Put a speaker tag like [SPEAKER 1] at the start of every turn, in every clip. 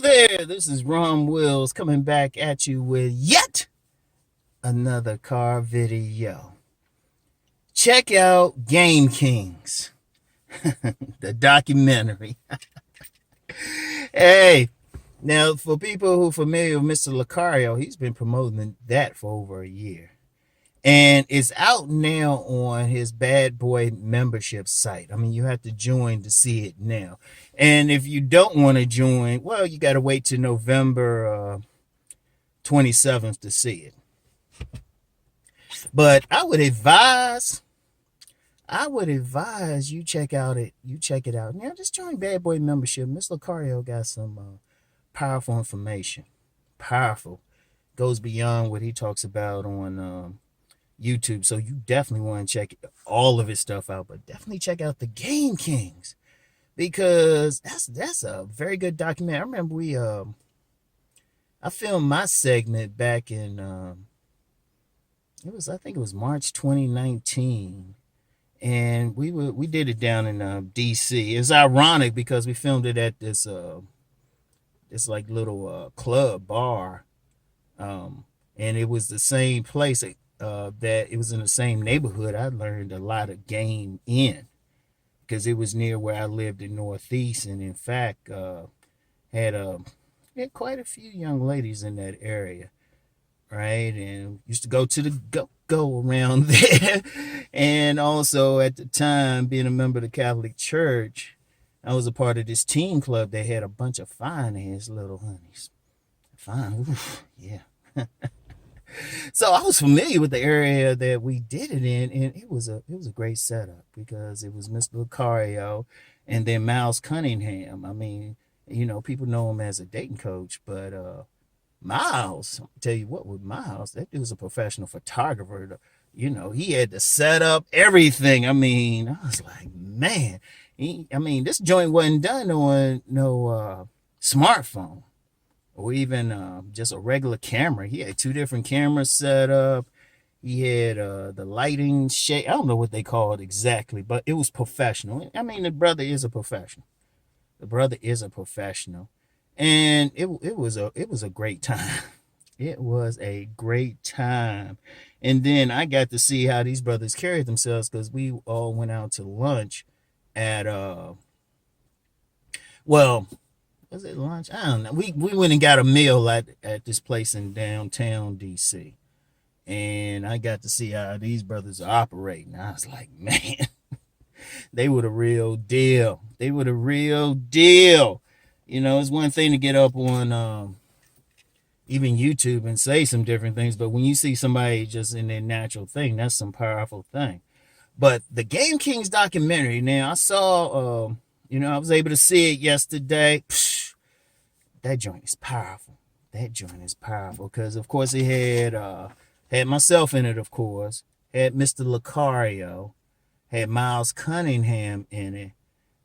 [SPEAKER 1] There, this is Rom Wills coming back at you with yet another car video. Check out Game Kings, the documentary. Hey, now for people who are familiar with Mr. Lucario, he's been promoting that for over a year. And it's out now on his Bad Boy membership site. I mean, you have to join to see it now. And if you don't want to join, well, you got to wait till November 27th to see it. But I would advise you check it out. Now just join Bad Boy membership. Mr. Lucario got some powerful information. Powerful. Goes beyond what he talks about on YouTube. So you definitely want to check all of his stuff out, but definitely check out the Game Kings because that's a very good documentary. I remember I filmed my segment back in I think it was March 2019, and we did it down in DC. It's ironic because we filmed it at this like little club bar, and it was the same place that it was in the same neighborhood I learned a lot of game in because it was near where I lived in Northeast, and in fact had had quite a few young ladies in that area, right? And used to go to the go around there. And also at the time, being a member of the Catholic Church, I was a part of this teen club. They had a bunch of fine ass little honeys. Fine, oof, yeah. So I was familiar with the area that we did it in, and it was a great setup because it was Mr. Lucario and then Miles Cunningham. I mean, people know him as a dating coach, but Miles, I'll tell you what, with Miles, that dude was a professional photographer. He had to set up everything. I mean, I was like, man, this joint wasn't done on no smartphone or even just a regular camera. He had two different cameras set up. He had the lighting shade. I don't know what they call it exactly, but it was professional. I mean, the brother is a professional. And it was a great time. It was a great time. And then I got to see how these brothers carried themselves because we all went out to lunch at well, was it lunch? I don't know. We went and got a meal at this place in downtown DC. And I got to see how these brothers are operating. I was like, man, they were the real deal. It's one thing to get up on even YouTube and say some different things, but when you see somebody just in their natural thing, that's some powerful thing. But the Game Kings documentary, now I saw, I was able to see it yesterday. Psh, that joint is powerful. Because, of course, it had myself in it, of course, had Mr. Lucario, had Miles Cunningham in it.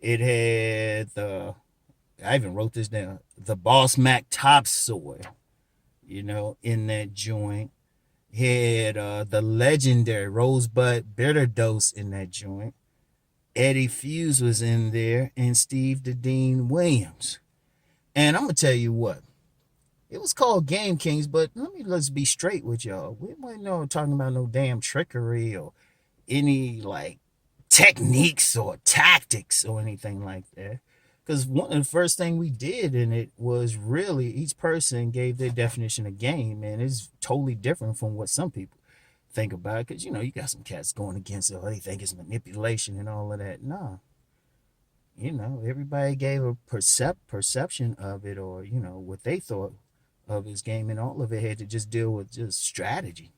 [SPEAKER 1] It had I even wrote this down, the Boss Mac Topsoil, in that joint. Had the legendary Rosebud Bitter Dose in that joint. Eddie Fuse was in there, and Steve the Dean Williams. And I'm going to tell you what, it was called Game Kings, but let's be straight with y'all. We weren't talking about no damn trickery or any like techniques or tactics or anything like that. Because one of the first thing we did in it was really each person gave their definition of game, and it's totally different from what some people think about it. Because, you got some cats going against it, or they think it's manipulation and all of that. No. Everybody gave a perception of it, or, what they thought of his game, and all of it had to just deal with just strategy.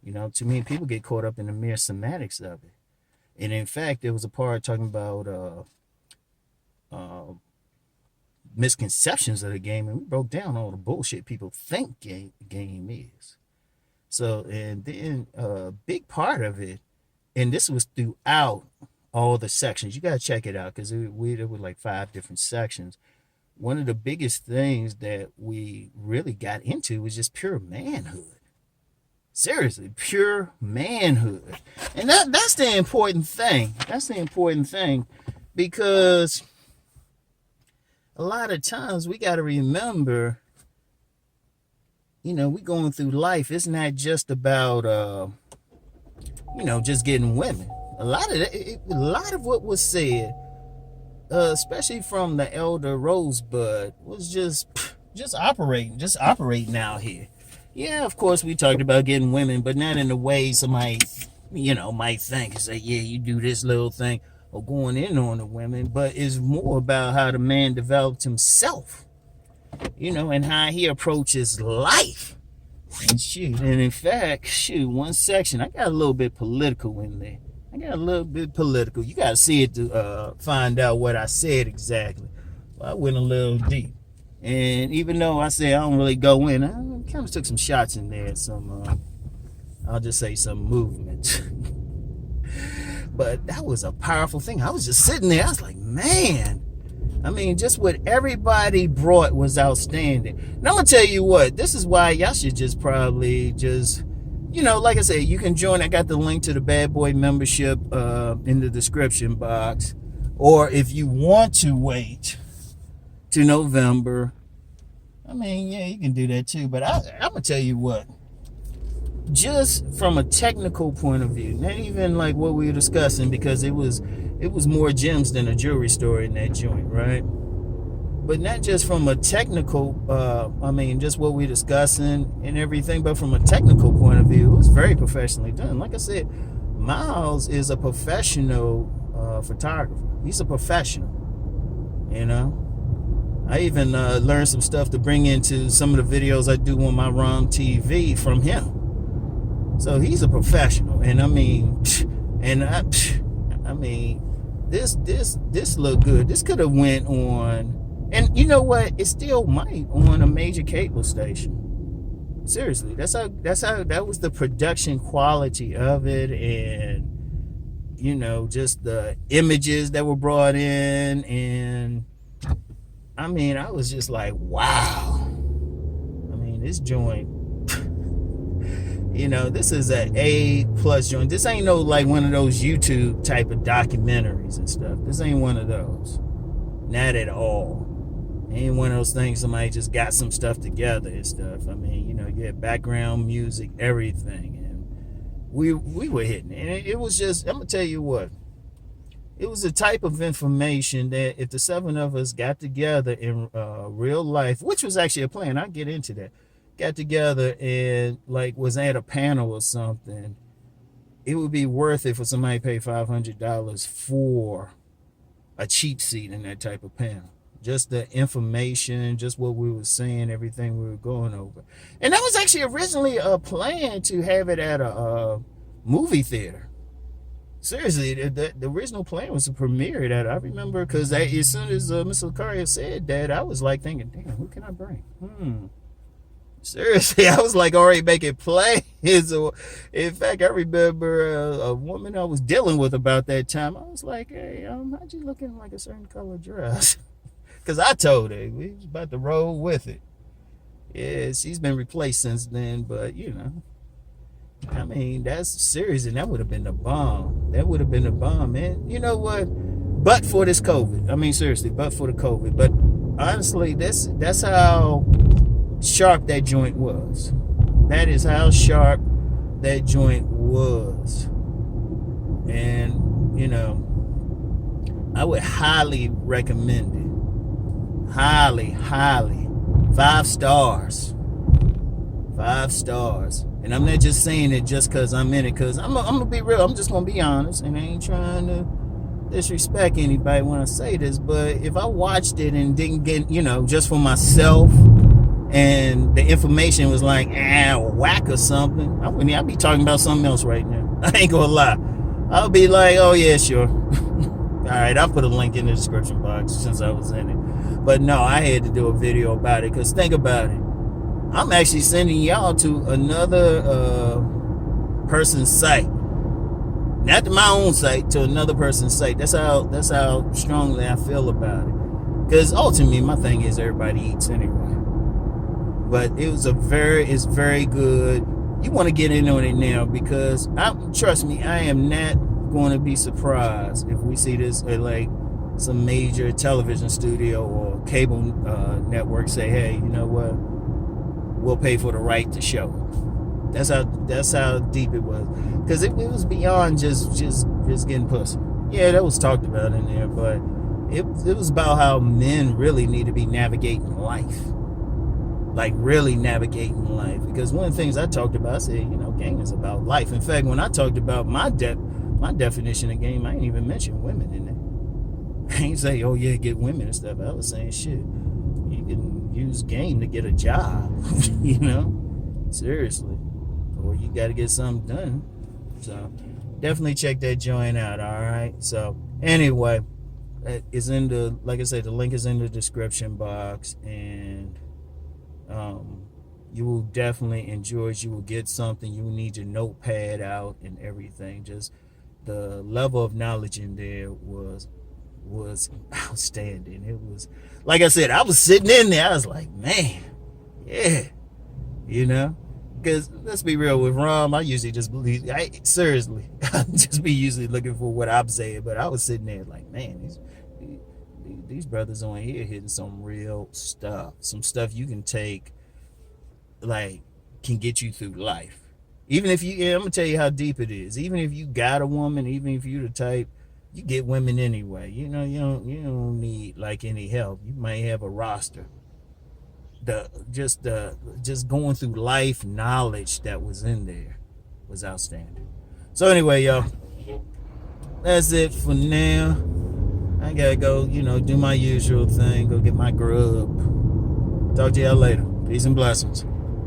[SPEAKER 1] Too many people get caught up in the mere semantics of it. And in fact, there was a part talking about misconceptions of the game, and we broke down all the bullshit people think game is. So, and then a big part of it, and this was throughout all the sections. You gotta check it out because there were like 5 different sections. One of the biggest things that we really got into was just pure manhood. Seriously, pure manhood, and that's the important thing. Because a lot of times we got to remember, we going through life. It's not just about, just getting women. A lot of what was said, especially from the elder Rosebud, was just operating out here. Yeah, of course we talked about getting women, but not in the way somebody, might think and say, yeah, you do this little thing or going in on the women, but it's more about how the man developed himself, and how he approaches life. And in fact, one section, I got a little bit political in there. You got to see it to find out what I said exactly. Well, I went a little deep. And even though I said I don't really go in, I kind of took some shots in there, I'll just say some movement. But that was a powerful thing. I was just sitting there. I was like, man, just what everybody brought was outstanding. And I'm going to tell you what, this is why y'all should just probably like I said, you can join. I got the link to the Bad Boy membership in the description box. Or if you want to wait to November, you can do that too. But I'm going to tell you what, just from a technical point of view, not even like what we were discussing, because it was more gems than a jewelry store in that joint, right? But not just from a technical, just what we're discussing and everything, but from a technical point of view, it was very professionally done. Like I said, Miles is a professional photographer. He's a professional, I even learned some stuff to bring into some of the videos I do on my Rom TV from him. So he's a professional, and this looked good. This could have went on, and you know what? It still might on a major cable station. Seriously, that was the production quality of it, and just the images that were brought in, and I was just like, wow. This joint. This is an A+ joint. This ain't no like one of those YouTube type of documentaries and stuff. This ain't one of those. Not at all. Ain't one of those things somebody just got some stuff together and stuff. You had background music, everything. And we were hitting it. And it was just, I'm going to tell you what. It was a type of information that if the seven of us got together in real life, which was actually a plan, I'll get into that. Got together and was at a panel or something, it would be worth it for somebody to pay $500 for a cheap seat in that type of panel. Just the information, just what we were saying, everything we were going over. And that was actually originally a plan to have it at a movie theater. Seriously, the original plan was to premiere it at, I remember, because as soon as Mr. Lucario said that, I was thinking, damn, who can I bring? Seriously, I was already making plans. In fact, I remember a woman I was dealing with about that time. I was like, hey, how'd you look in a certain color dress? Because I told her we was about to roll with it. Yeah, she's been replaced since then, but that's serious, and that would have been the bomb. That would have been the bomb, man. You know what? But for this COVID, seriously, but for the COVID. But honestly, that's how sharp that joint was. That is how sharp that joint was. And I would highly recommend it. Highly 5 stars. And I'm not just saying it just because I'm in it, because I'm gonna be real. I'm just gonna be honest, and I ain't trying to disrespect anybody when I say this, but if I watched it and didn't get just for myself, and the information was whack or something, I'd be talking about something else right now. I ain't gonna lie. I'll be like, oh yeah, sure. All right, I'll put a link in the description box since I was in it. But no, I had to do a video about it, because think about it. I'm actually sending y'all to another person's site. Not to my own site, to another person's site. That's how strongly I feel about it. Because ultimately, my thing is everybody eats anyway. But it's very good. You want to get in on it now, because trust me, I am not going to be surprised if we see this at some major television studio or cable network say, hey, you know what, we'll pay for the right to show it. That's how deep it was, because it was beyond just getting pussy. Yeah, that was talked about in there, but it was about how men really need to be navigating life, like really navigating life. Because one of the things I talked about, I said, game is about life. In fact, when I talked about my definition of game, I ain't even mention women in there. I ain't say, oh yeah, get women and stuff. I was saying, shit, you can use game to get a job, seriously, or you got to get something done. So definitely check that joint out. All right. So anyway, is in the, like I said, the link is in the description box, and you will definitely enjoy it. You will get something. You will need your notepad out and everything. Just the level of knowledge in there was outstanding. It was, like I said, I was sitting in there. I was like, man, yeah, because let's be real with Rom, I usually just believe. Seriously, I just be usually looking for what I'm saying. But I was sitting there like, man, these brothers on here hitting some real stuff, some stuff you can take, like, can get you through life. Even if I'm gonna tell you how deep it is. Even if you got a woman, even if you the type, you get women anyway. You don't need like any help. You might have a roster. Just going through life knowledge that was in there was outstanding. So anyway, y'all, that's it for now. I gotta go, do my usual thing, go get my grub. Talk to y'all later. Peace and blessings.